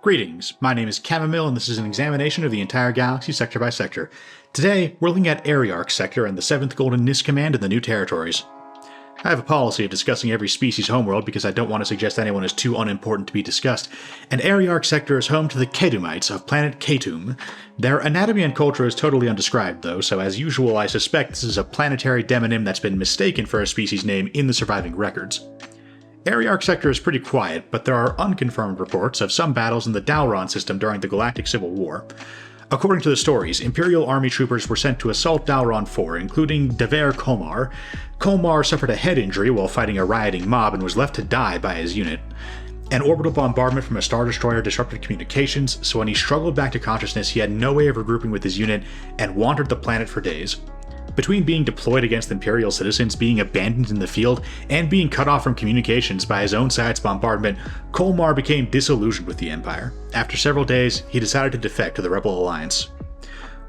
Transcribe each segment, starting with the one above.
Greetings, my name is Chamomile and this is an examination of the entire galaxy sector by sector. Today, we're looking at Ariarch sector and the 7th Golden Nyss Command in the new territories. I have a policy of discussing every species' homeworld because I don't want to suggest anyone is too unimportant to be discussed, and Ariarch sector is home to the Kedumites of planet Ketum. Their anatomy and culture is totally undescribed though, so as usual I suspect this is a planetary demonym that's been mistaken for a species name in the surviving records. Ariarch sector is pretty quiet, but there are unconfirmed reports of some battles in the Dalron system during the Galactic Civil War. According to the stories, Imperial Army troopers were sent to assault Dalron 4, including Dever Komar. Komar suffered a head injury while fighting a rioting mob and was left to die by his unit. An orbital bombardment from a Star Destroyer disrupted communications, so when he struggled back to consciousness he had no way of regrouping with his unit and wandered the planet for days. Between being deployed against Imperial citizens, being abandoned in the field, and being cut off from communications by his own side's bombardment, Kolmar became disillusioned with the Empire. After several days, he decided to defect to the Rebel Alliance.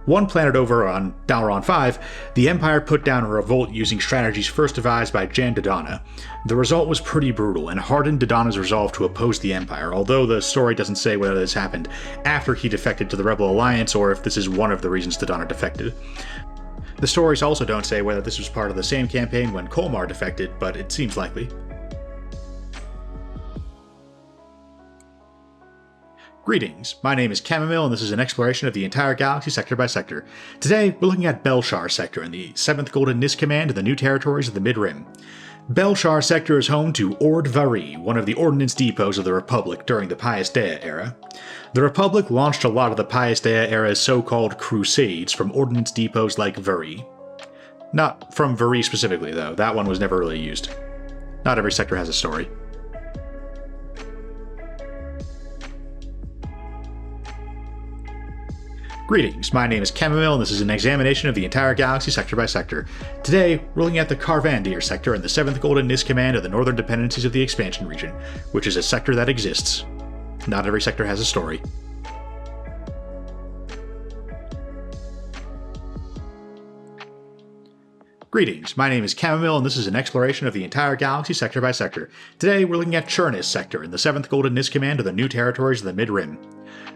One planet over on Dalron 5, the Empire put down a revolt using strategies first devised by Jan Dodonna. The result was pretty brutal and hardened Dodonna's resolve to oppose the Empire, although the story doesn't say whether this happened after he defected to the Rebel Alliance or if this is one of the reasons Dodonna defected. The stories also don't say whether this was part of the same campaign when Kolmar defected, but it seems likely. Greetings, my name is Chamomile and this is an exploration of the entire galaxy sector by sector. Today, we're looking at Belshar sector in the 7th Golden Nyss Command in the new territories of the Mid-Rim. Belshar sector is home to Ord Vari, one of the ordnance depots of the Republic during the Pius Dea era. The Republic launched a lot of the Pius Dea era's so-called crusades from ordnance depots like Vari. Not from Vari specifically though, that one was never really used. Not every sector has a story. Greetings, my name is Chamomile and this is an examination of the entire galaxy sector by sector. Today, we're looking at the Carvandir sector and the 7th Golden Nyss Command of the northern dependencies of the expansion region, which is a sector that exists. Not every sector has a story. Greetings, my name is Chamomile and this is an exploration of the entire galaxy sector by sector. Today, we're looking at Nyss sector in the 7th Golden Nyss Command of the new territories of the Mid-Rim.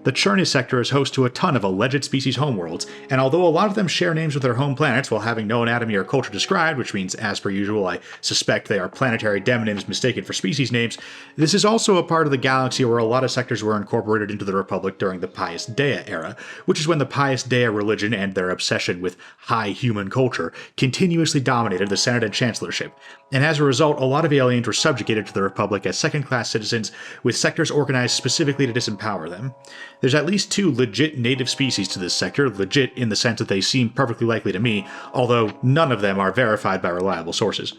The Nyss sector is host to a ton of alleged species homeworlds, and although a lot of them share names with their home planets while having no anatomy or culture described, which means, as per usual, I suspect they are planetary demonyms mistaken for species names, this is also a part of the galaxy where a lot of sectors were incorporated into the Republic during the Pius Dea era, which is when the Pius Dea religion and their obsession with high human culture continuously dominated the Senate and Chancellorship, and as a result, a lot of aliens were subjugated to the Republic as second-class citizens, with sectors organized specifically to disempower them. There's at least 2 legit native species to this sector, legit in the sense that they seem perfectly likely to me, although none of them are verified by reliable sources.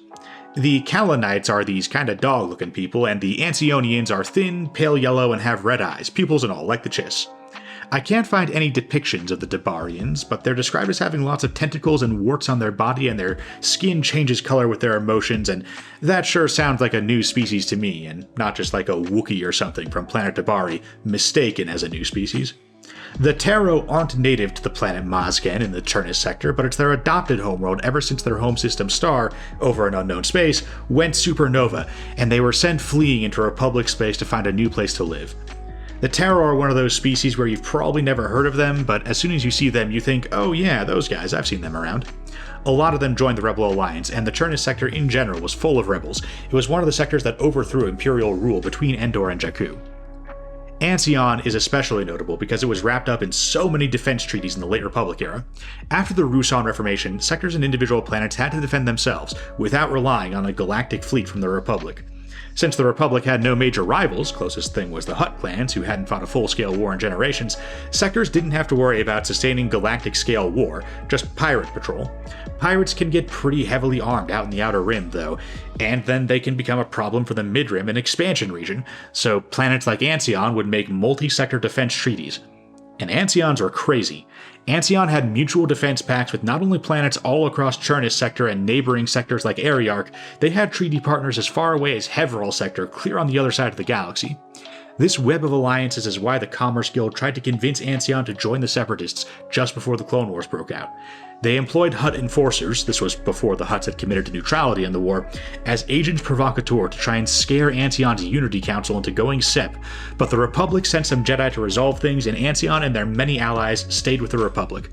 The Kalanites are these kinda dog-looking people, and the Ancionians are thin, pale yellow, and have red eyes, pupils and all, like the Chiss. I can't find any depictions of the Debarians, but they're described as having lots of tentacles and warts on their body, and their skin changes color with their emotions, and that sure sounds like a new species to me, and not just like a Wookiee or something from planet Debari, mistaken as a new species. The Taro aren't native to the planet Mazgen in the Nyss sector, but it's their adopted homeworld ever since their home system star, over an unknown space, went supernova, and they were sent fleeing into Republic space to find a new place to live. The Taro are one of those species where you've probably never heard of them, but as soon as you see them you think, oh yeah, those guys, I've seen them around. A lot of them joined the Rebel Alliance, and the Nyss sector in general was full of rebels. It was one of the sectors that overthrew Imperial rule between Endor and Jakku. Ancion is especially notable because it was wrapped up in so many defense treaties in the late Republic era. After the Ruusan Reformation, sectors and individual planets had to defend themselves, without relying on a galactic fleet from the Republic. Since the Republic had no major rivals, closest thing was the Hutt clans who hadn't fought a full-scale war in generations, sectors didn't have to worry about sustaining galactic-scale war, just pirate patrol. Pirates can get pretty heavily armed out in the Outer Rim, though, and then they can become a problem for the Mid-Rim and Expansion region, so planets like Ancion would make multi-sector defense treaties. And Ancions are crazy. Ancion had mutual defense pacts with not only planets all across Nyss sector and neighboring sectors like Ariarch, they had treaty partners as far away as Heverol sector, clear on the other side of the galaxy. This web of alliances is why the Commerce Guild tried to convince Ancient to join the Separatists just before the Clone Wars broke out. They employed Hutt enforcers, this was before the Hutts had committed to neutrality in the war, as agents provocateur to try and scare Ancient's Unity Council into going Sep, but the Republic sent some Jedi to resolve things, and Ancient and their many allies stayed with the Republic.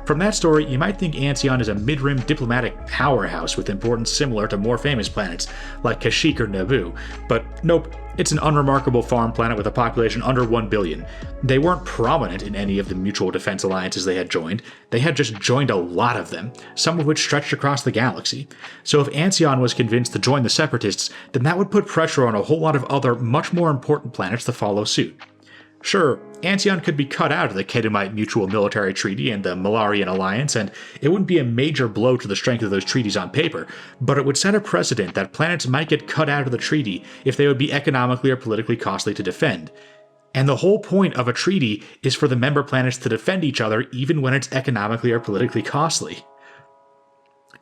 From that story, you might think Ancient is a mid-rim diplomatic powerhouse with importance similar to more famous planets, like Kashyyyk or Naboo, but nope, it's an unremarkable farm planet with a population under 1 billion. They weren't prominent in any of the mutual defense alliances they had joined, they had just joined a lot of them, some of which stretched across the galaxy. So if Ancient was convinced to join the Separatists, then that would put pressure on a whole lot of other, much more important planets to follow suit. Sure, Ancient could be cut out of the Kedumite Mutual Military Treaty and the Malarian Alliance, and it wouldn't be a major blow to the strength of those treaties on paper, but it would set a precedent that planets might get cut out of the treaty if they would be economically or politically costly to defend. And the whole point of a treaty is for the member planets to defend each other even when it's economically or politically costly.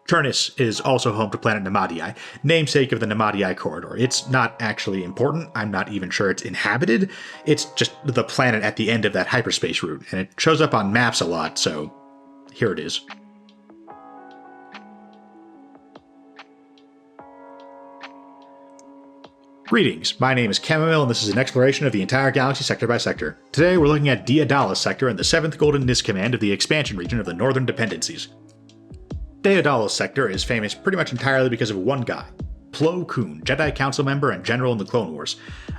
Nyss is also home to planet Namadii, namesake of the Namadii Corridor. It's not actually important, I'm not even sure it's inhabited, it's just the planet at the end of that hyperspace route, and it shows up on maps a lot, so here it is. Greetings, my name is Chamomile, and this is an exploration of the entire galaxy sector by sector. Today we're looking at Daedalus sector in the 7th Golden Nyss Command of the expansion region of the Northern Dependencies. Daedalus sector is famous pretty much entirely because of one guy, Plo Koon, Jedi Council member and general in the Clone Wars.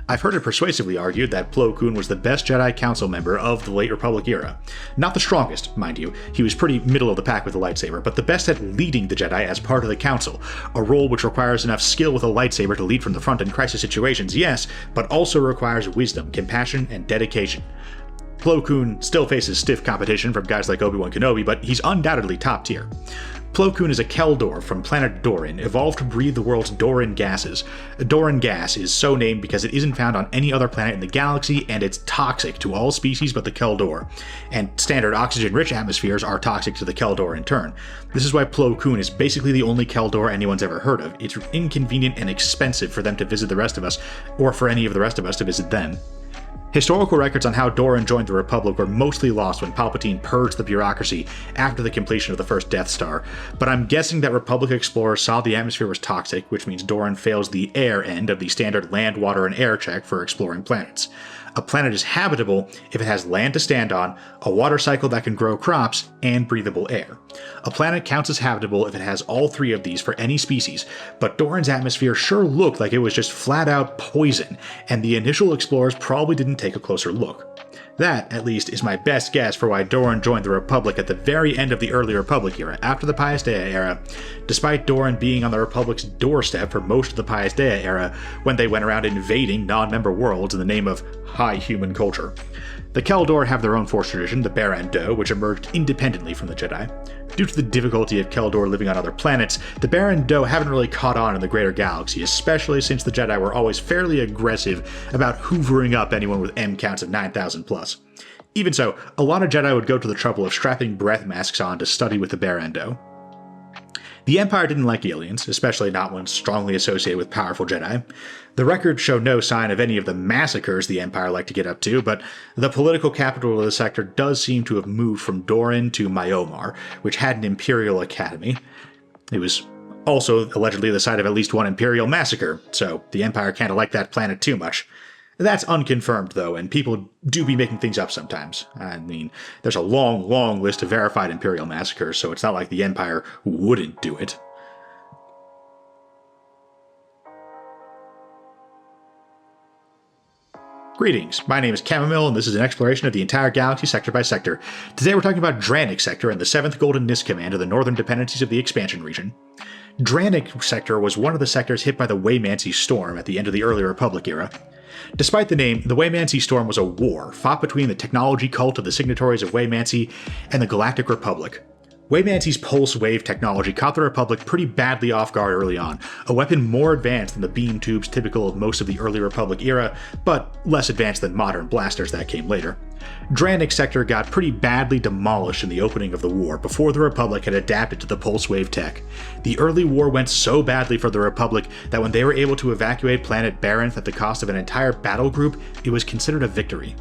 I've heard it persuasively argued that Plo Koon was the best Jedi Council member of the late Republic era. Not the strongest, mind you, he was pretty middle of the pack with the lightsaber, but the best at leading the Jedi as part of the Council, a role which requires enough skill with a lightsaber to lead from the front in crisis situations, yes, but also requires wisdom, compassion, and dedication. Plo Koon still faces stiff competition from guys like Obi-Wan Kenobi, but he's undoubtedly top tier. Plo Koon is a Keldor from planet Doran, evolved to breathe the world's Doran gases. Doran gas is so named because it isn't found on any other planet in the galaxy, and it's toxic to all species but the Keldor. And standard oxygen-rich atmospheres are toxic to the Keldor in turn. This is why Plo Koon is basically the only Keldor anyone's ever heard of. It's inconvenient and expensive for them to visit the rest of us, or for any of the rest of us to visit them. Historical records on how Doran joined the Republic were mostly lost when Palpatine purged the bureaucracy after the completion of the first Death Star, but I'm guessing that Republic explorers saw the atmosphere was toxic, which means Doran fails the air end of the standard land, water, and air check for exploring planets. A planet is habitable if it has land to stand on, a water cycle that can grow crops, and breathable air. A planet counts as habitable if it has all three of these for any species, but Doran's atmosphere sure looked like it was just flat out poison, and the initial explorers probably didn't take a closer look. That, at least, is my best guess for why Doran joined the Republic at the very end of the early Republic era, after the Pius Dea era, despite Doran being on the Republic's doorstep for most of the Pius Dea era, when they went around invading non-member worlds in the name of high human culture. The Keldor have their own Force tradition, the Baran Do, which emerged independently from the Jedi. Due to the difficulty of Keldor living on other planets, the Baran Do haven't really caught on in the greater galaxy, especially since the Jedi were always fairly aggressive about hoovering up anyone with M counts of 9,000 plus. Even so, a lot of Jedi would go to the trouble of strapping breath masks on to study with the Baran Do. The Empire didn't like aliens, especially not ones strongly associated with powerful Jedi. The records show no sign of any of the massacres the Empire liked to get up to, but the political capital of the sector does seem to have moved from Doran to Myomar, which had an Imperial Academy. It was also allegedly the site of at least one Imperial massacre, so the Empire kinda liked that planet too much. That's unconfirmed, though, and people do be making things up sometimes. I mean, there's a long, long list of verified Imperial massacres, so it's not like the Empire wouldn't do it. Greetings, my name is Chamomile, and this is an exploration of the entire galaxy sector by sector. Today we're talking about Dranik sector and the 7th Golden Nyss Command of the northern dependencies of the expansion region. Dranik sector was one of the sectors hit by the Waymancy Storm at the end of the early Republic era. Despite the name, the Waymancy Storm was a war fought between the technology cult of the signatories of Waymancy and the Galactic Republic. Waymancy's pulse wave technology caught the Republic pretty badly off guard early on, a weapon more advanced than the beam tubes typical of most of the early Republic era, but less advanced than modern blasters that came later. Dranik's sector got pretty badly demolished in the opening of the war before the Republic had adapted to the pulse wave tech. The early war went so badly for the Republic that when they were able to evacuate planet Baranth at the cost of an entire battle group, it was considered a victory.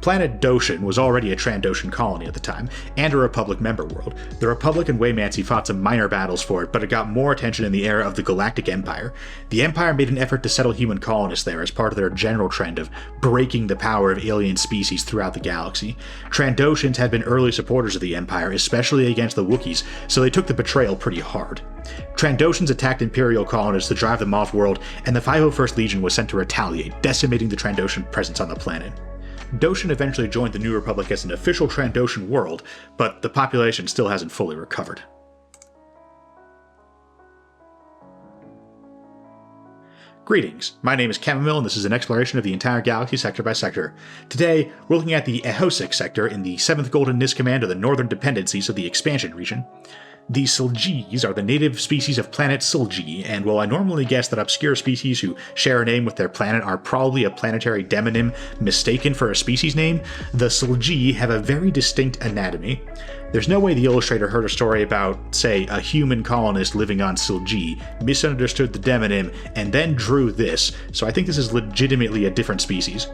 Planet Doshan was already a Trandoshan colony at the time, and a Republic member world. The Republic and Waymancy fought some minor battles for it, but it got more attention in the era of the Galactic Empire. The Empire made an effort to settle human colonists there as part of their general trend of breaking the power of alien species throughout the galaxy. Trandoshans had been early supporters of the Empire, especially against the Wookiees, so they took the betrayal pretty hard. Trandoshans attacked Imperial colonists to drive them off-world, and the 501st Legion was sent to retaliate, decimating the Trandoshan presence on the planet. Doshan eventually joined the New Republic as an official Trandoshan world, but the population still hasn't fully recovered. Greetings, my name is Chamomile and this is an exploration of the entire galaxy sector by sector. Today, we're looking at the Ehosik sector in the 7th Golden Nyss Command of the northern dependencies of the expansion region. The Silgees are the native species of planet Silgee, and while I normally guess that obscure species who share a name with their planet are probably a planetary demonym mistaken for a species name, the Silgee have a very distinct anatomy. There's no way the illustrator heard a story about, say, a human colonist living on Silgee, misunderstood the demonym, and then drew this, so I think this is legitimately a different species.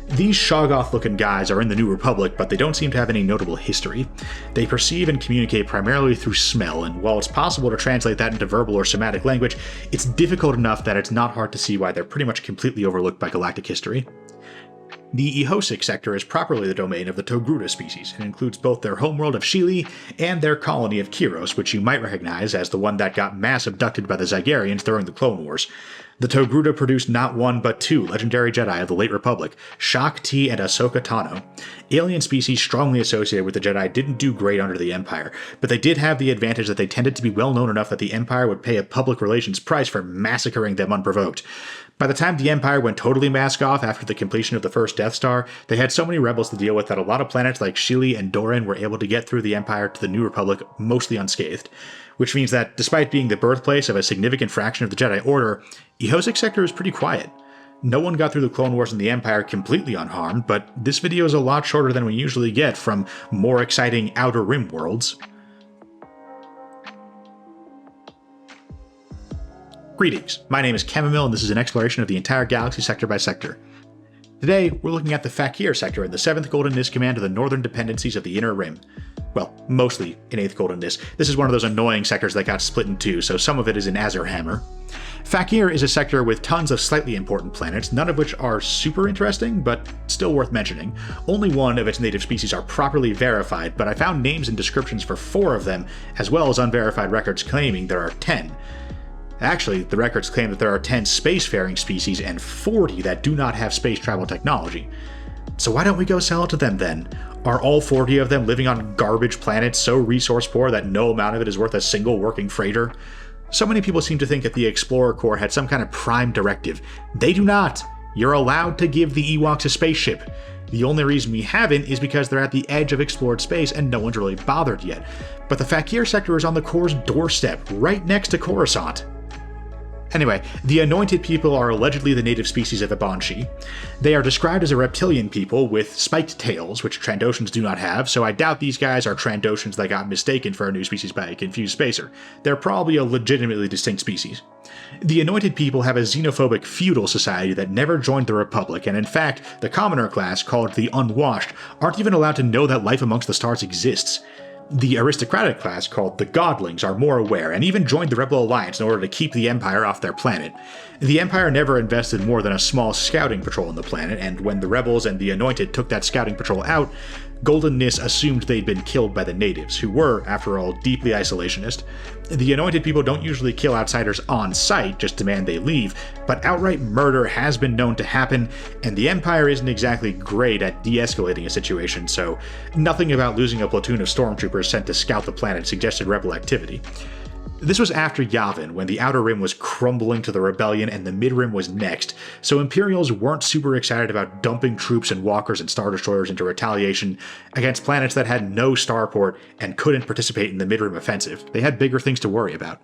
These Shoggoth-looking guys are in the New Republic, but they don't seem to have any notable history. They perceive and communicate primarily through smell, and while it's possible to translate that into verbal or somatic language, it's difficult enough that it's not hard to see why they're pretty much completely overlooked by galactic history. The Ehosik sector is properly the domain of the Togruta species, and includes both their homeworld of Shili and their colony of Kiros, which you might recognize as the one that got mass abducted by the Zygarians during the Clone Wars. The Togruta produced not one but two legendary Jedi of the late Republic, Shak Ti and Ahsoka Tano. Alien species strongly associated with the Jedi didn't do great under the Empire, but they did have the advantage that they tended to be well known enough that the Empire would pay a public relations price for massacring them unprovoked. By the time the Empire went totally mask off after the completion of the first Death Star, they had so many rebels to deal with that a lot of planets like Shili and Doran were able to get through the Empire to the New Republic mostly unscathed. Which means that, despite being the birthplace of a significant fraction of the Jedi Order, Ehosik sector is pretty quiet. No one got through the Clone Wars and the Empire completely unharmed, but this video is a lot shorter than we usually get from more exciting Outer Rim worlds. Greetings, my name is Chamomile and this is an exploration of the entire galaxy sector by sector. Today, we're looking at the Fakir sector in the 7th Golden Nyss Command of the northern dependencies of the Inner Rim. Well, mostly in 8th Golden Nyss. This is one of those annoying sectors that got split in two, so some of it is in Azurhammer. Fakir is a sector with tons of slightly important planets, none of which are super interesting, but still worth mentioning. Only one of its native species are properly verified, but I found names and descriptions for 4 of them, as well as unverified records claiming there are 10. Actually, the records claim that there are 10 spacefaring species and 40 that do not have space travel technology. So why don't we go sell it to them then? Are all 40 of them living on garbage planets so resource poor that no amount of it is worth a single working freighter? So many people seem to think that the Explorer Corps had some kind of prime directive. They do not! You're allowed to give the Ewoks a spaceship. The only reason we haven't is because they're at the edge of explored space and no one's really bothered yet. But the Fakir sector is on the Corps' doorstep, right next to Coruscant. Anyway, the Anointed People are allegedly the native species of Abanshi. They are described as a reptilian people with spiked tails, which Trandoshans do not have, so I doubt these guys are Trandoshans that got mistaken for a new species by a confused spacer. They're probably a legitimately distinct species. The Anointed People have a xenophobic feudal society that never joined the Republic, and in fact, the commoner class, called the Unwashed, aren't even allowed to know that life amongst the stars exists. The aristocratic class, called the Godlings, are more aware, and even joined the Rebel Alliance in order to keep the Empire off their planet. The Empire never invested more than a small scouting patrol on the planet, and when the Rebels and the Anointed took that scouting patrol out, Golden Nyss assumed they'd been killed by the natives, who were, after all, deeply isolationist. The Anointed People don't usually kill outsiders on sight, just demand they leave, but outright murder has been known to happen, and the Empire isn't exactly great at de-escalating a situation, so nothing about losing a platoon of stormtroopers sent to scout the planet suggested rebel activity. This was after Yavin, when the Outer Rim was crumbling to the rebellion and the Mid-Rim was next, so Imperials weren't super excited about dumping troops and walkers and Star Destroyers into retaliation against planets that had no starport and couldn't participate in the Mid-Rim offensive. They had bigger things to worry about.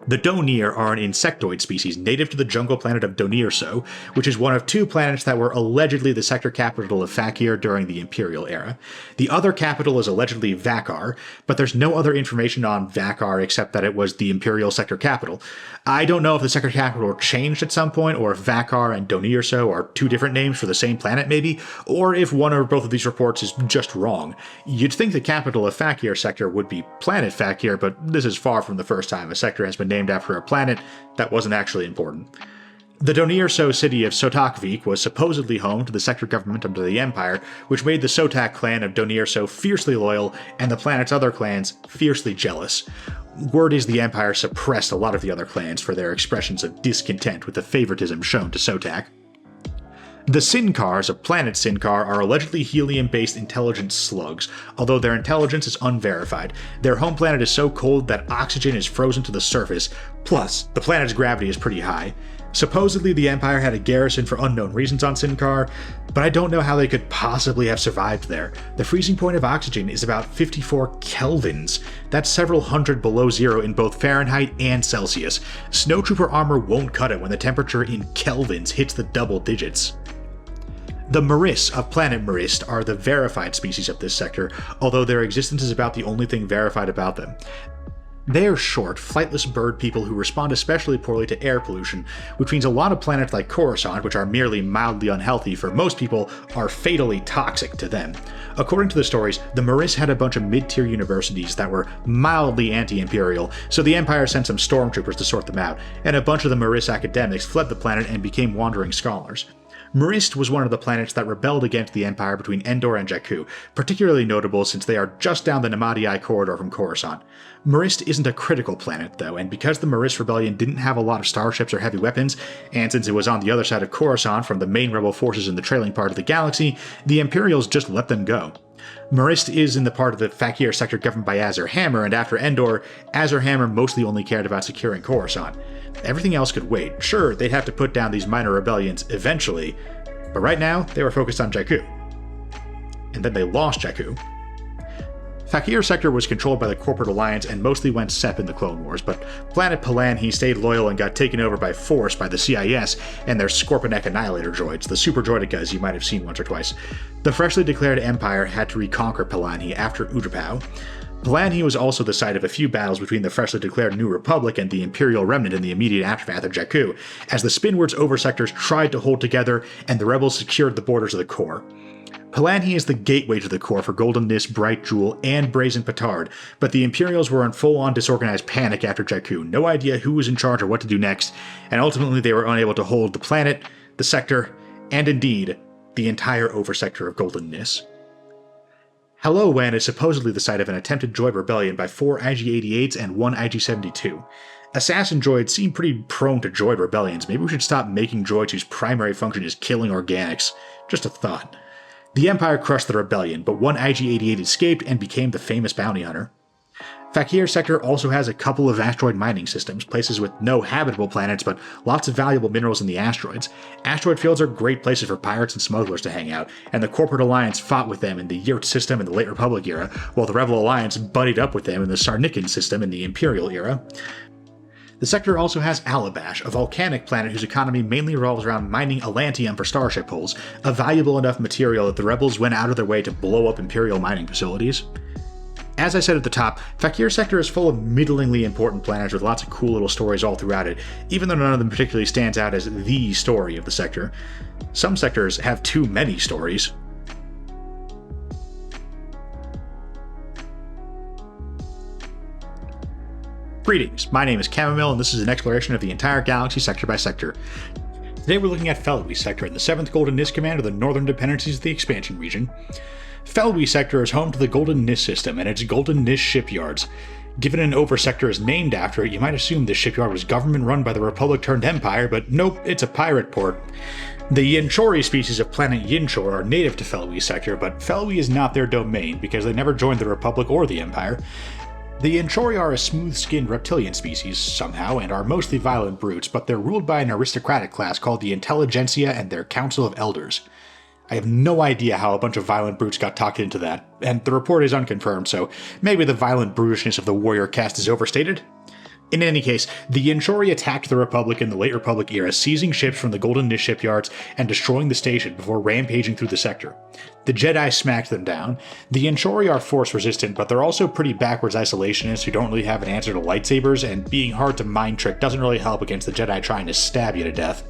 The Donir are an insectoid species native to the jungle planet of Donirso, which is one of 2 planets that were allegedly the sector capital of Fakir during the Imperial era. The other capital is allegedly Vakar, but there's no other information on Vakar except that it was the Imperial sector capital. I don't know if the sector capital changed at some point, or if Vakar and Donirso are 2 different names for the same planet maybe, or if one or both of these reports is just wrong. You'd think the capital of Fakir sector would be planet Fakir, but this is far from the first time a sector has been named after a planet that wasn't actually important. The Donirso city of Sotakvik was supposedly home to the sector government under the Empire, which made the Sotak clan of Donirso fiercely loyal and the planet's other clans fiercely jealous. Word is the Empire suppressed a lot of the other clans for their expressions of discontent with the favoritism shown to Sotak. The Sinkars of planet Sinkar are allegedly helium-based intelligent slugs, although their intelligence is unverified. Their home planet is so cold that oxygen is frozen to the surface, plus the planet's gravity is pretty high. Supposedly the Empire had a garrison for unknown reasons on Sinkar, but I don't know how they could possibly have survived there. The freezing point of oxygen is about 54 kelvins. That's several hundred below zero in both Fahrenheit and Celsius. Snowtrooper armor won't cut it when the temperature in kelvins hits the double digits. The Maris of planet Marist are the verified species of this sector, although their existence is about the only thing verified about them. They are short, flightless bird people who respond especially poorly to air pollution, which means a lot of planets like Coruscant, which are merely mildly unhealthy for most people, are fatally toxic to them. According to the stories, the Maris had a bunch of mid-tier universities that were mildly anti-imperial, so the Empire sent some stormtroopers to sort them out, and a bunch of the Maris academics fled the planet and became wandering scholars. Marist was one of the planets that rebelled against the Empire between Endor and Jakku, particularly notable since they are just down the Namadii corridor from Coruscant. Marist isn't a critical planet, though, and because the Marist rebellion didn't have a lot of starships or heavy weapons, and since it was on the other side of Coruscant from the main rebel forces in the trailing part of the galaxy, the Imperials just let them go. Marist is in the part of the Fakir sector governed by Azur Hammer, and after Endor, Azur Hammer mostly only cared about securing Coruscant. Everything else could wait. Sure, they'd have to put down these minor rebellions eventually, but right now, they were focused on Jakku. And then they lost Jakku. Fakir sector was controlled by the Corporate Alliance and mostly went SEP in the Clone Wars, but planet Palanhi stayed loyal and got taken over by force by the CIS and their Scorpionic Annihilator droids, the Super Droidicas you might have seen once or twice. The freshly declared Empire had to reconquer Palanhi after Utapau. Palanhi was also the site of a few battles between the freshly declared New Republic and the Imperial Remnant in the immediate aftermath of Jakku, as the Spinward's oversectors tried to hold together and the rebels secured the borders of the core. Palanhi is the gateway to the core for Golden Nyss, Bright Jewel, and Brazen Petard, but the Imperials were in full-on disorganized panic after Jakku, no idea who was in charge or what to do next, and ultimately they were unable to hold the planet, the sector, and indeed, the entire oversector of Golden Nyss. Hello-Wen is supposedly the site of an attempted droid rebellion by 4 IG-88s and 1 IG-72. Assassin droids seem pretty prone to droid rebellions. Maybe we should stop making droids whose primary function is killing organics. Just a thought. The Empire crushed the rebellion, but 1 IG-88 escaped and became the famous bounty hunter. Fakir sector also has a couple of asteroid mining systems, places with no habitable planets but lots of valuable minerals in the asteroids. Asteroid fields are great places for pirates and smugglers to hang out, and the Corporate Alliance fought with them in the Yurt system in the Late Republic era, while the Rebel Alliance buddied up with them in the Sarnican system in the Imperial era. The sector also has Alabash, a volcanic planet whose economy mainly revolves around mining Atlantium for starship hulls, a valuable enough material that the rebels went out of their way to blow up Imperial mining facilities. As I said at the top, Fakir sector is full of middlingly important planets with lots of cool little stories all throughout it, even though none of them particularly stands out as the story of the sector. Some sectors have too many stories. Greetings, my name is Chamomile, and this is an exploration of the entire galaxy sector by sector. Today we're looking at Felwi sector in the 7th Golden Nyss Command of the Northern Dependencies of the Expansion region. Felwi sector is home to the Golden Nyss system and its Golden Nyss shipyards. Given an oversector is named after it, you might assume this shipyard was government-run by the Republic turned Empire, but nope, it's a pirate port. The Yinchori species of planet Yinchor are native to Felwi sector, but Felwi is not their domain because they never joined the Republic or the Empire. The Inchori are a smooth-skinned reptilian species, somehow, and are mostly violent brutes, but they're ruled by an aristocratic class called the Intelligentsia and their Council of Elders. I have no idea how a bunch of violent brutes got talked into that, and the report is unconfirmed, so maybe the violent brutishness of the warrior caste is overstated? In any case, the Inchori attacked the Republic in the late Republic era, seizing ships from the Golden Nyss shipyards and destroying the station before rampaging through the sector. The Jedi smacked them down. The Inchori are force-resistant, but they're also pretty backwards isolationists who don't really have an answer to lightsabers, and being hard to mind trick doesn't really help against the Jedi trying to stab you to death.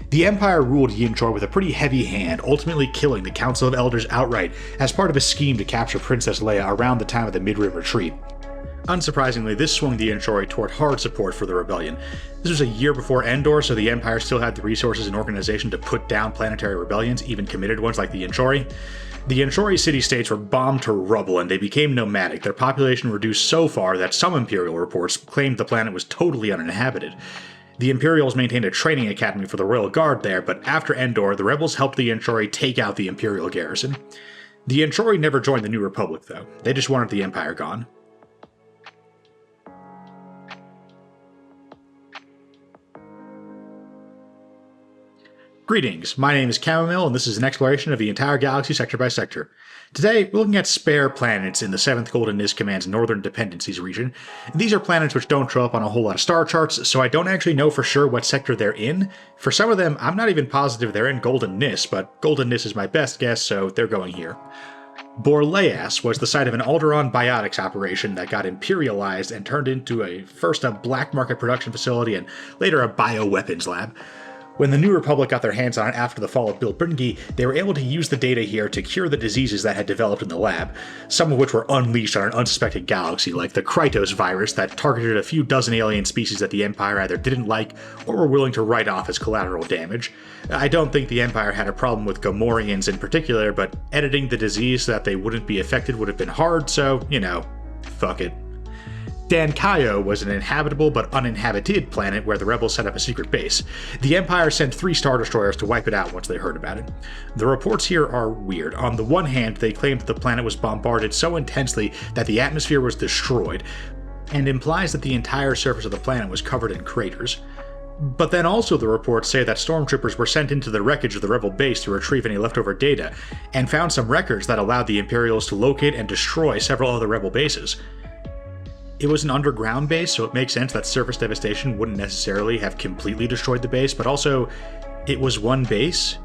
The Empire ruled Yinchor with a pretty heavy hand, ultimately killing the Council of Elders outright as part of a scheme to capture Princess Leia around the time of the Mid-Rim Retreat. Unsurprisingly, this swung the Inchori toward hard support for the rebellion. This was a year before Endor, so the Empire still had the resources and organization to put down planetary rebellions, even committed ones like the Inchori. The Inchori city-states were bombed to rubble and they became nomadic, their population reduced so far that some Imperial reports claimed the planet was totally uninhabited. The Imperials maintained a training academy for the Royal Guard there, but after Endor, the rebels helped the Inchori take out the Imperial garrison. The Inchori never joined the New Republic, though. They just wanted the Empire gone. Greetings, my name is Chamomile, and this is an exploration of the entire galaxy sector by sector. Today, we're looking at spare planets in the 7th Golden Nyss Command's Northern Dependencies region. These are planets which don't show up on a whole lot of star charts, so I don't actually know for sure what sector they're in. For some of them, I'm not even positive they're in Golden Nyss, but Golden Nyss is my best guess, so they're going here. Borleas was the site of an Alderaan biotics operation that got imperialized and turned into first a black market production facility and later a bioweapons lab. When the New Republic got their hands on it after the fall of Bilbringi, they were able to use the data here to cure the diseases that had developed in the lab, some of which were unleashed on an unsuspected galaxy, like the Krytos virus that targeted a few dozen alien species that the Empire either didn't like or were willing to write off as collateral damage. I don't think the Empire had a problem with Gamorreans in particular, but editing the disease so that they wouldn't be affected would have been hard, so, fuck it. Dankayo was an inhabitable but uninhabited planet where the rebels set up a secret base. The Empire sent 3 Star Destroyers to wipe it out once they heard about it. The reports here are weird. On the one hand, they claimed that the planet was bombarded so intensely that the atmosphere was destroyed, and implies that the entire surface of the planet was covered in craters. But then also the reports say that stormtroopers were sent into the wreckage of the rebel base to retrieve any leftover data, and found some records that allowed the Imperials to locate and destroy several other rebel bases. It was an underground base, so it makes sense that surface devastation wouldn't necessarily have completely destroyed the base, but also, it was one base?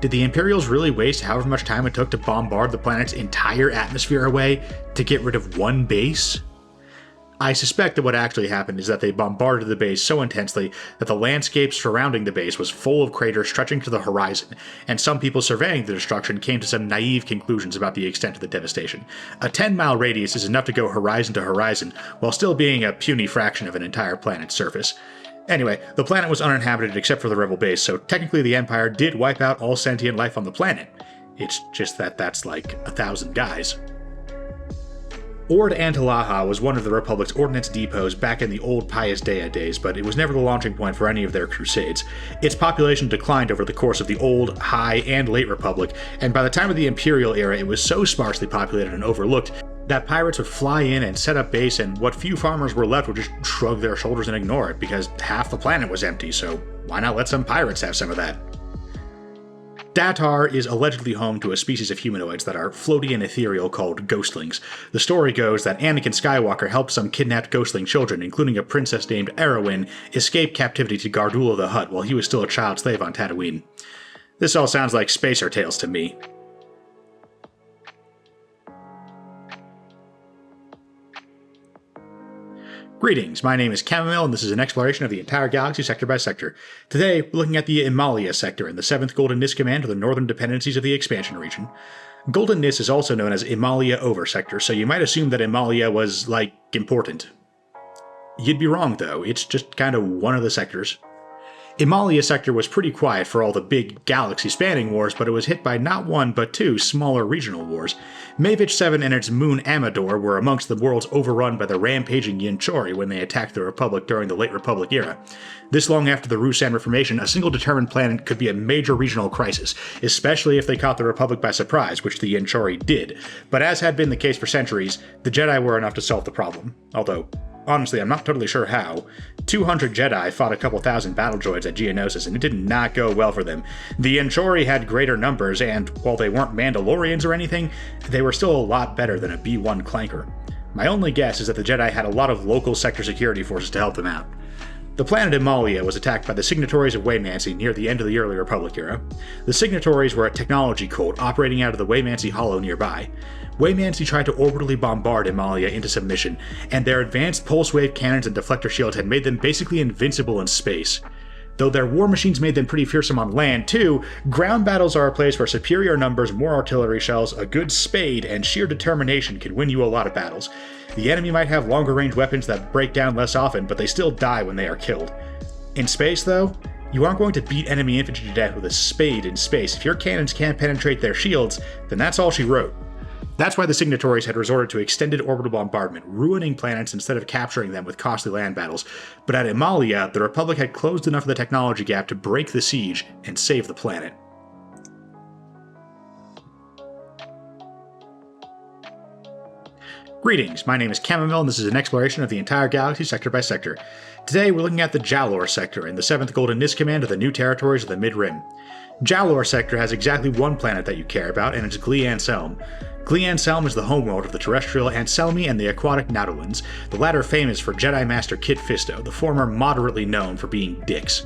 Did the Imperials really waste however much time it took to bombard the planet's entire atmosphere away to get rid of one base? I suspect that what actually happened is that they bombarded the base so intensely that the landscape surrounding the base was full of craters stretching to the horizon, and some people surveying the destruction came to some naive conclusions about the extent of the devastation. A 10-mile radius is enough to go horizon to horizon, while still being a puny fraction of an entire planet's surface. Anyway, the planet was uninhabited except for the rebel base, so technically the Empire did wipe out all sentient life on the planet. It's just that that's like 1,000 guys. Ord Antalaha was one of the Republic's ordnance depots back in the old Pius Dea days, but it was never the launching point for any of their crusades. Its population declined over the course of the Old, High, and Late Republic, and by the time of the Imperial era it was so sparsely populated and overlooked that pirates would fly in and set up base, and what few farmers were left would just shrug their shoulders and ignore it, because half the planet was empty, so why not let some pirates have some of that? Datar is allegedly home to a species of humanoids that are floaty and ethereal called ghostlings. The story goes that Anakin Skywalker helped some kidnapped ghostling children, including a princess named Erwin, escape captivity to Gardula the Hutt while he was still a child slave on Tatooine. This all sounds like Spacer Tales to me. Greetings, my name is Chamomile, and this is an exploration of the entire galaxy sector by sector. Today, we're looking at the Imalia sector in the 7th Golden Nyss Command of the northern dependencies of the expansion region. Golden Nyss is also known as Imalia Oversector, so you might assume that Imalia was, important. You'd be wrong, though. It's just kind of one of the sectors. Imalia sector was pretty quiet for all the big galaxy-spanning wars, but it was hit by not one but two smaller regional wars. Mavich 7 and its moon Amador were amongst the worlds overrun by the rampaging Yinchori when they attacked the Republic during the Late Republic era. This long after the Rusan Reformation, a single determined planet could be a major regional crisis, especially if they caught the Republic by surprise, which the Yinchori did. But as had been the case for centuries, the Jedi were enough to solve the problem. Although, honestly, I'm not totally sure how. 200 Jedi fought a couple thousand battle droids at Geonosis, and it did not go well for them. The Yinchori had greater numbers, and while they weren't Mandalorians or anything, they were still a lot better than a B-1 clanker. My only guess is that the Jedi had a lot of local sector security forces to help them out. The planet Imalia was attacked by the Signatories of Waymancy near the end of the early Republic era. The Signatories were a technology cult operating out of the Waymancy Hollow nearby. Waymancy tried to orbitally bombard Imalia into submission, and their advanced pulse wave cannons and deflector shields had made them basically invincible in space. Though their war machines made them pretty fearsome on land too, ground battles are a place where superior numbers, more artillery shells, a good spade, and sheer determination can win you a lot of battles. The enemy might have longer range weapons that break down less often, but they still die when they are killed. In space though, you aren't going to beat enemy infantry to death with a spade in space. If your cannons can't penetrate their shields, then that's all she wrote. That's why the Signatories had resorted to extended orbital bombardment, ruining planets instead of capturing them with costly land battles. But at Imalia, the Republic had closed enough of the technology gap to break the siege and save the planet. Greetings, my name is Chamomile, and this is an exploration of the entire galaxy sector by sector. Today we're looking at the Jalor sector in the 7th Golden Nyss Command of the new territories of the Mid-Rim. Jalor sector has exactly one planet that you care about, and it's Glee-Anselm. Glee-Anselm is the homeworld of the terrestrial Anselmi and the aquatic Nautolans, the latter famous for Jedi Master Kit Fisto, the former moderately known for being dicks.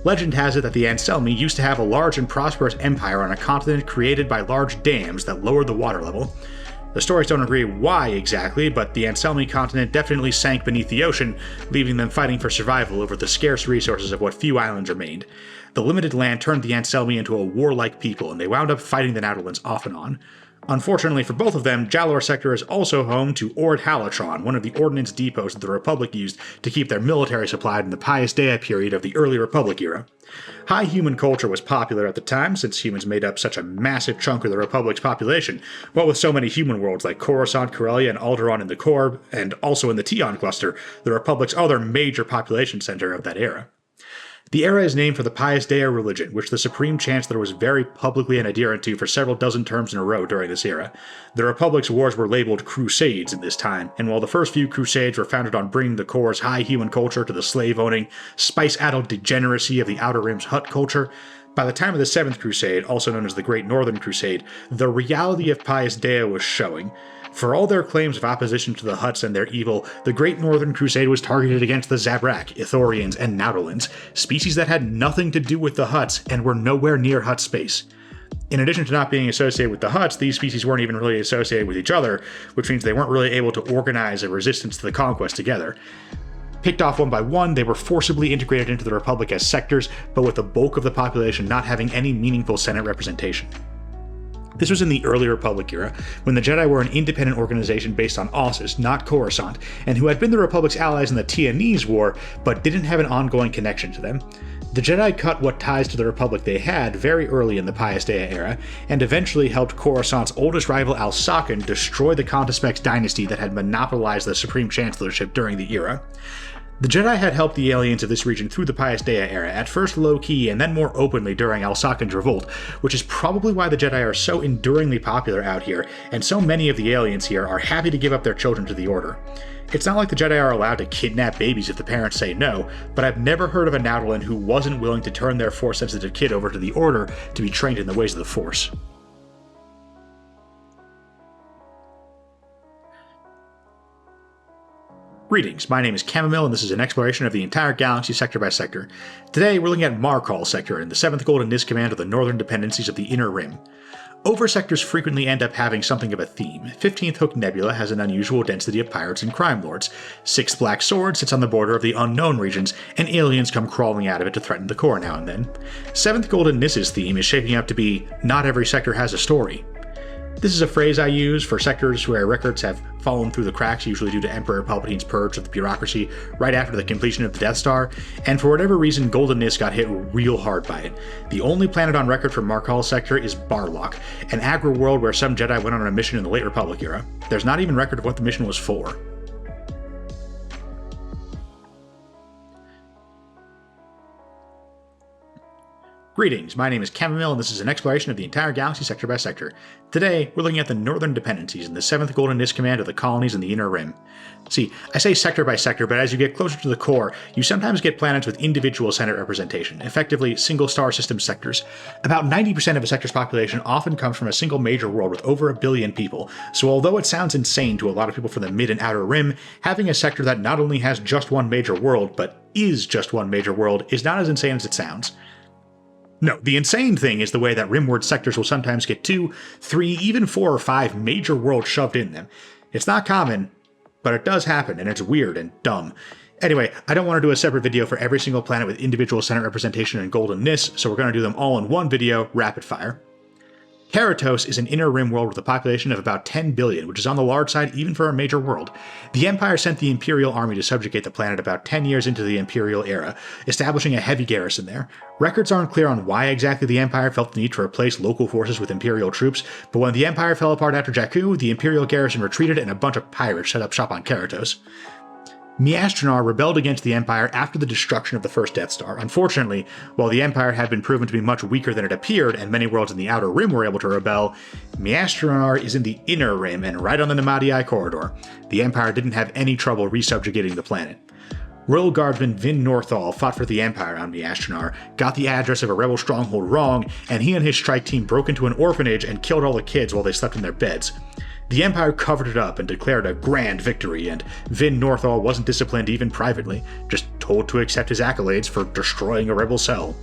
Legend has it that the Anselmi used to have a large and prosperous empire on a continent created by large dams that lowered the water level. The stories don't agree why exactly, but the Anselmi continent definitely sank beneath the ocean, leaving them fighting for survival over the scarce resources of what few islands remained. The limited land turned the Anselmi into a warlike people, and they wound up fighting the Nautolans off and on. Unfortunately for both of them, Jalor sector is also home to Ord Halatron, one of the ordnance depots that the Republic used to keep their military supplied in the Pius Dea period of the early Republic era. High human culture was popular at the time, since humans made up such a massive chunk of the Republic's population, what with so many human worlds like Coruscant, Corellia, and Alderaan in the Corb, and also in the Tion cluster, the Republic's other major population center of that era. The era is named for the Pius Dea religion, which the Supreme Chancellor was very publicly an adherent to for several dozen terms in a row during this era. The Republic's wars were labeled crusades in this time, and while the first few crusades were founded on bringing the Corps' high human culture to the slave-owning, spice-addled degeneracy of the Outer Rim's Hutt culture, by the time of the Seventh Crusade, also known as the Great Northern Crusade, the reality of Pius Dea was showing. For all their claims of opposition to the Hutts and their evil, the Great Northern Crusade was targeted against the Zabrak, Ithorians, and Nautolans, species that had nothing to do with the Hutts and were nowhere near Hutt space. In addition to not being associated with the Hutts, these species weren't even really associated with each other, which means they weren't really able to organize a resistance to the conquest together. Picked off one by one, they were forcibly integrated into the Republic as sectors, but with the bulk of the population not having any meaningful Senate representation. This was in the early Republic era, when the Jedi were an independent organization based on Ossus, not Coruscant, and who had been the Republic's allies in the Tianese War, but didn't have an ongoing connection to them. The Jedi cut what ties to the Republic they had very early in the Pius Dea era, and eventually helped Coruscant's oldest rival Al-Sakan destroy the Contespex dynasty that had monopolized the Supreme Chancellorship during the era. The Jedi had helped the aliens of this region through the Pius Dea era, at first low-key and then more openly during Al-Sakan's revolt, which is probably why the Jedi are so enduringly popular out here, and so many of the aliens here are happy to give up their children to the Order. It's not like the Jedi are allowed to kidnap babies if the parents say no, but I've never heard of a Nautolan who wasn't willing to turn their Force-sensitive kid over to the Order to be trained in the ways of the Force. Greetings, my name is Chamomile, and this is an exploration of the entire galaxy sector by sector. Today we're looking at Markal sector in the 7th Golden Nyss Command of the northern dependencies of the Inner Rim. Over-sectors frequently end up having something of a theme. 15th Hook Nebula has an unusual density of pirates and crime lords. 6th Black Sword sits on the border of the unknown regions, and aliens come crawling out of it to threaten the core now and then. 7th Golden Nyss's theme is shaping up to be, not every sector has a story. This is a phrase I use for sectors where records have fallen through the cracks, usually due to Emperor Palpatine's purge of the bureaucracy right after the completion of the Death Star, and for whatever reason Golden Nyss got hit real hard by it. The only planet on record for Mark Hall's sector is Barlock, an agri-world where some Jedi went on a mission in the late Republic era. There's not even record of what the mission was for. Greetings, my name is Chamomile, and this is an exploration of the entire galaxy sector by sector. Today, we're looking at the northern dependencies in the 7th Golden Nyss Command of the colonies in the Inner Rim. See, I say sector by sector, but as you get closer to the core, you sometimes get planets with individual Senate representation, effectively single-star system sectors. About 90% of a sector's population often comes from a single major world with over 1 billion people, so although it sounds insane to a lot of people from the Mid and Outer Rim, having a sector that not only has just one major world, but is just one major world is not as insane as it sounds. No, the insane thing is the way that rimward sectors will sometimes get 2, 3, even 4 or 5 major worlds shoved in them. It's not common, but it does happen, and it's weird and dumb. Anyway, I don't want to do a separate video for every single planet with individual Senate representation in Golden Nyss, so we're going to do them all in one video, rapid fire. Keratos is an inner rim world with a population of about 10 billion, which is on the large side even for a major world. The Empire sent the Imperial army to subjugate the planet about 10 years into the Imperial era, establishing a heavy garrison there. Records aren't clear on why exactly the Empire felt the need to replace local forces with Imperial troops, but when the Empire fell apart after Jakku, the Imperial garrison retreated and a bunch of pirates set up shop on Keratos. Miastronar rebelled against the Empire after the destruction of the first Death Star. Unfortunately, while the Empire had been proven to be much weaker than it appeared, and many worlds in the Outer Rim were able to rebel, Miastronar is in the Inner Rim and right on the Namadii corridor. The Empire didn't have any trouble resubjugating the planet. Royal Guardsman Vin Northal fought for the Empire on Miastronar, got the address of a rebel stronghold wrong, and he and his strike team broke into an orphanage and killed all the kids while they slept in their beds. The Empire covered it up and declared a grand victory, and Vin Northal wasn't disciplined even privately, just told to accept his accolades for destroying a rebel cell.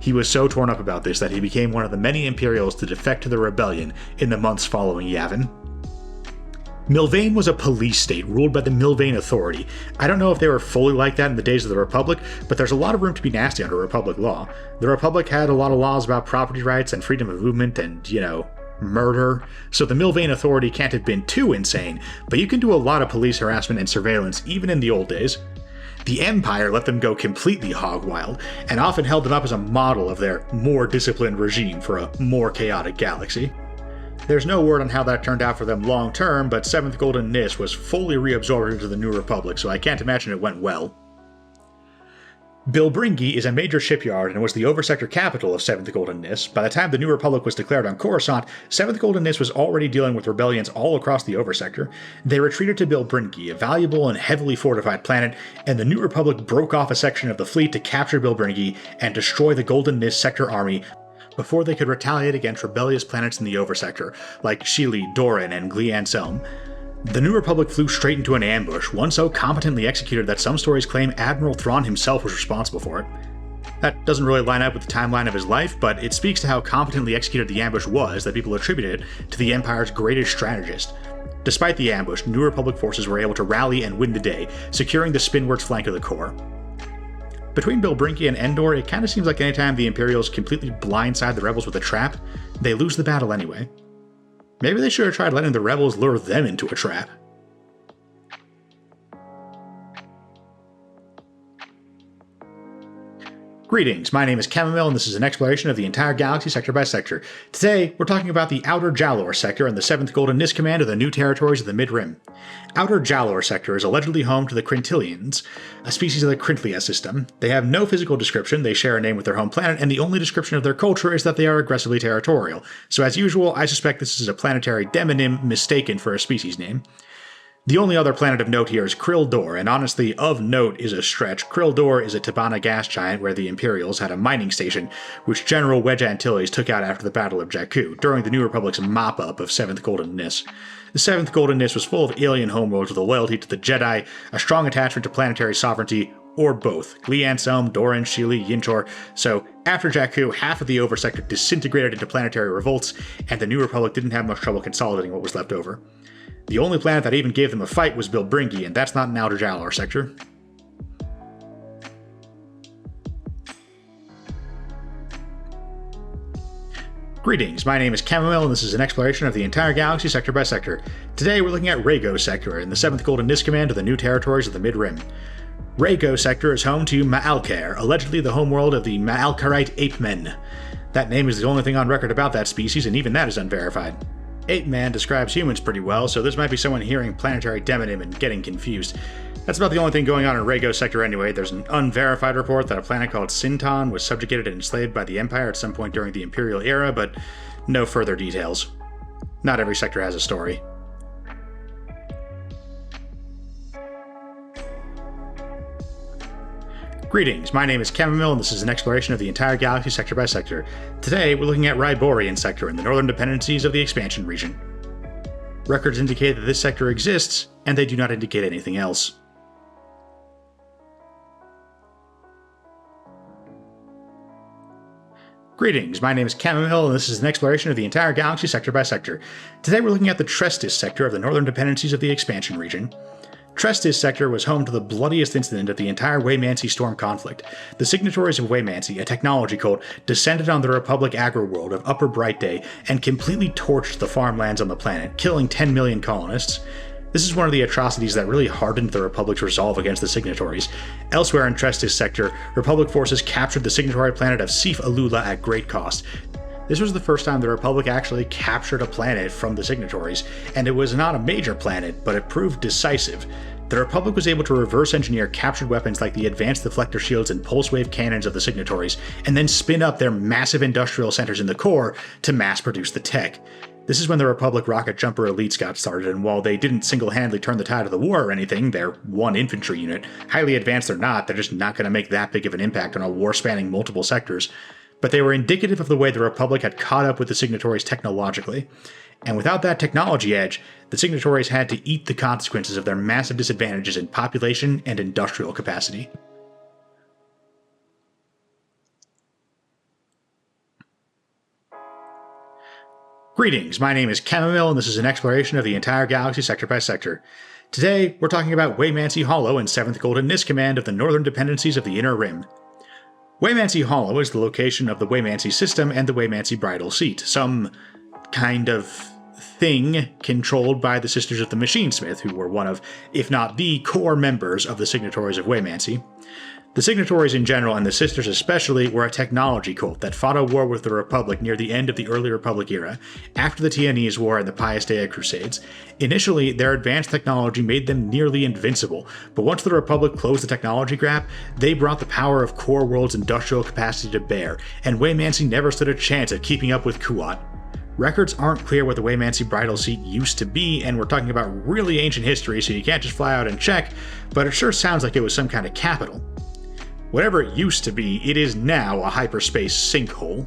He was so torn up about this that he became one of the many Imperials to defect to the rebellion in the months following Yavin. Milvain was a police state ruled by the Milvain Authority. I don't know if they were fully like that in the days of the Republic, but there's a lot of room to be nasty under Republic law. The Republic had a lot of laws about property rights and freedom of movement and, murder, so the Milvain Authority can't have been too insane, but you can do a lot of police harassment and surveillance even in the old days. The Empire let them go completely hog wild, and often held them up as a model of their more disciplined regime for a more chaotic galaxy. There's no word on how that turned out for them long term, but 7th Golden Nyss was fully reabsorbed into the New Republic, so I can't imagine it went well. Bilbringi is a major shipyard and was the oversector capital of 7th Golden Nyss. By the time the New Republic was declared on Coruscant, 7th Golden Nyss was already dealing with rebellions all across the oversector. They retreated to Bilbringi, a valuable and heavily fortified planet, and the New Republic broke off a section of the fleet to capture Bilbringi and destroy the Golden Nyss sector army before they could retaliate against rebellious planets in the oversector, like Shili, Doran, and Glianselm. The New Republic flew straight into an ambush, one so competently executed that some stories claim Admiral Thrawn himself was responsible for it. That doesn't really line up with the timeline of his life, but it speaks to how competently executed the ambush was that people attributed it to the Empire's greatest strategist. Despite the ambush, New Republic forces were able to rally and win the day, securing the Spinward's flank of the core. Between Bilbringi and Endor, it kinda seems like anytime the Imperials completely blindside the rebels with a trap, they lose the battle anyway. Maybe they should have tried letting the rebels lure them into a trap. Greetings, my name is Chamomile, and this is an exploration of the entire galaxy sector by sector. Today, we're talking about the Outer Jalor sector and the 7th Golden Nyss Command of the new territories of the Mid-Rim. Outer Jalor sector is allegedly home to the Crintillians, a species of the Crintlia system. They have no physical description, they share a name with their home planet, and the only description of their culture is that they are aggressively territorial. So as usual, I suspect this is a planetary demonym mistaken for a species name. The only other planet of note here is Krildor, and honestly, of note is a stretch. Krildor is a Tabana gas giant where the Imperials had a mining station, which General Wedge Antilles took out after the Battle of Jakku, during the New Republic's mop-up of 7th Golden Nyss. The 7th Golden Nyss was full of alien homeworlds with a loyalty to the Jedi, a strong attachment to planetary sovereignty, or both. Glianselm, Doran, Shili, Yinchor. So, after Jakku, half of the oversector disintegrated into planetary revolts, and the New Republic didn't have much trouble consolidating what was left over. The only planet that even gave them a fight was Bilbringi, and that's not an Outer Jalor sector. Greetings, my name is Chamomile, and this is an exploration of the entire galaxy sector by sector. Today we're looking at Raygo Sector in the 7th Golden Nyss Command of the new territories of the Mid-Rim. Raygo Sector is home to Maalkar, allegedly the homeworld of the Maalkarite ape men. That name is the only thing on record about that species, and even that is unverified. Ape Man describes humans pretty well, so this might be someone hearing planetary demonym and getting confused. That's about the only thing going on in Raygo Sector anyway. There's an unverified report that a planet called Sinton was subjugated and enslaved by the Empire at some point during the Imperial era, but no further details. Not every sector has a story. Greetings, my name is Chamomile, and this is an exploration of the entire galaxy sector by sector. Today, we're looking at Ryborian Sector in the northern dependencies of the expansion region. Records indicate that this sector exists, and they do not indicate anything else. Greetings, my name is Chamomile, and this is an exploration of the entire galaxy sector by sector. Today we're looking at the Trestis sector of the northern dependencies of the expansion region. Trestis sector was home to the bloodiest incident of the entire Waymancy Storm conflict. The signatories of Waymancy, a technology cult, descended on the Republic agro-world of Upper Bright Day and completely torched the farmlands on the planet, killing 10 million colonists. This is one of the atrocities that really hardened the Republic's resolve against the signatories. Elsewhere in Trestis sector, Republic forces captured the signatory planet of Sif Alula at great cost. This was the first time the Republic actually captured a planet from the signatories, and it was not a major planet, but it proved decisive. The Republic was able to reverse engineer captured weapons like the advanced deflector shields and pulse wave cannons of the signatories, and then spin up their massive industrial centers in the core to mass produce the tech. This is when the Republic rocket jumper elites got started, and while they didn't single-handedly turn the tide of the war or anything, they're one infantry unit. Highly advanced or not, they're just not going to make that big of an impact on a war spanning multiple sectors. But they were indicative of the way the Republic had caught up with the signatories technologically. And without that technology edge, the signatories had to eat the consequences of their massive disadvantages in population and industrial capacity. Greetings, my name is Chamomile, and this is an exploration of the entire galaxy sector by sector. Today, we're talking about Waymancy Hollow in 7th Golden Nyss Command of the northern dependencies of the Inner Rim. Waymancy Hollow is the location of the Waymancy system and the Waymancy bridal seat, some kind of thing controlled by the Sisters of the Machinesmith, who were one of, if not the core members of the signatories of Waymancy. The signatories in general, and the Sisters especially, were a technology cult that fought a war with the Republic near the end of the early Republic era, after the Tianese War and the Pius Dea Crusades. Initially, their advanced technology made them nearly invincible, but once the Republic closed the technology gap, they brought the power of Core World's industrial capacity to bear, and Waymancy never stood a chance at keeping up with Kuat. Records aren't clear what the Waymancy bridal seat used to be, and we're talking about really ancient history, so you can't just fly out and check, but it sure sounds like it was some kind of capital. Whatever it used to be, it is now a hyperspace sinkhole.